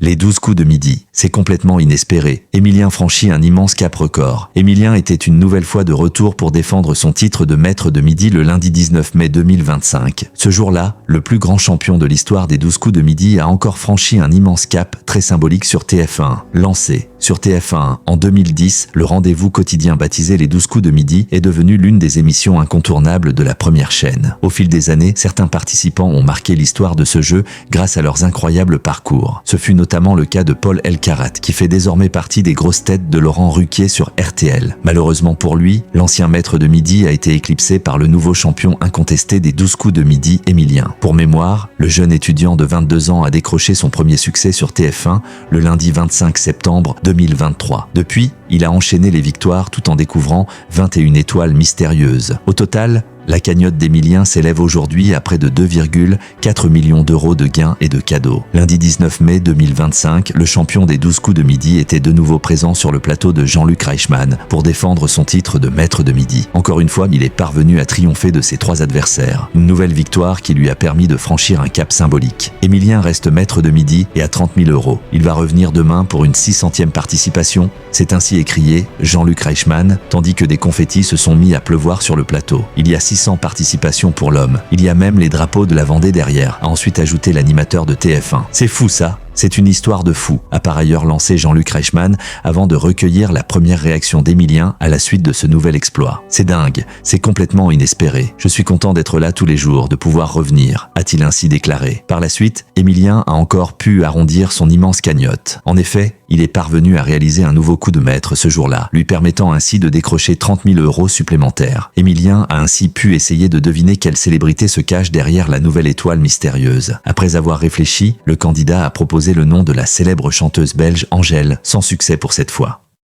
Les 12 coups de midi, c'est complètement inespéré. Émilien franchit un immense cap record. Émilien était une nouvelle fois de retour pour défendre son titre de maître de midi le lundi 19 mai 2025. Ce jour-là, le plus grand champion de l'histoire des 12 coups de midi a encore franchi un immense cap très symbolique sur TF1. Lancé sur TF1 en 2010, le rendez-vous quotidien baptisé les 12 coups de midi est devenu l'une des émissions incontournables de la première chaîne. Au fil des années, certains participants ont marqué l'histoire de ce jeu grâce à leurs incroyables parcours. Ce fut notamment le cas de Paul Elkarat, qui fait désormais partie des grosses têtes de Laurent Ruquier sur RTL. Malheureusement pour lui, l'ancien maître de midi a été éclipsé par le nouveau champion incontesté des 12 coups de midi, Émilien. Pour mémoire, le jeune étudiant de 22 ans a décroché son premier succès sur TF1 le lundi 25 septembre 2023. Depuis, il a enchaîné les victoires tout en découvrant 21 étoiles mystérieuses. Au total, la cagnotte d'Émilien s'élève aujourd'hui à près de 2,4 millions d'euros de gains et de cadeaux. Lundi 19 mai 2025, le champion des 12 coups de midi était de nouveau présent sur le plateau de Jean-Luc Reichmann pour défendre son titre de maître de midi. Encore une fois, il est parvenu à triompher de ses 3 adversaires. Une nouvelle victoire qui lui a permis de franchir un cap symbolique. Émilien reste maître de midi et à 30 000 euros. Il va revenir demain pour une 600e participation. C'est ainsi écrié Jean-Luc Reichmann, tandis que des confettis se sont mis à pleuvoir sur le plateau. Il y a 600 participations pour l'homme. Il y a même les drapeaux de la Vendée derrière, a ensuite ajouté l'animateur de TF1. C'est fou ça. C'est une histoire de fou, a par ailleurs lancé Jean-Luc Reichmann avant de recueillir la première réaction d'Émilien à la suite de ce nouvel exploit. C'est dingue, c'est complètement inespéré. Je suis content d'être là tous les jours, de pouvoir revenir, a-t-il ainsi déclaré. Par la suite, Émilien a encore pu arrondir son immense cagnotte. En effet, il est parvenu à réaliser un nouveau coup de maître ce jour-là, lui permettant ainsi de décrocher 30 000 euros supplémentaires. Émilien a ainsi pu essayer de deviner quelle célébrité se cache derrière la nouvelle étoile mystérieuse. Après avoir réfléchi, le candidat a proposé le nom de la célèbre chanteuse belge Angèle, sans succès pour cette fois.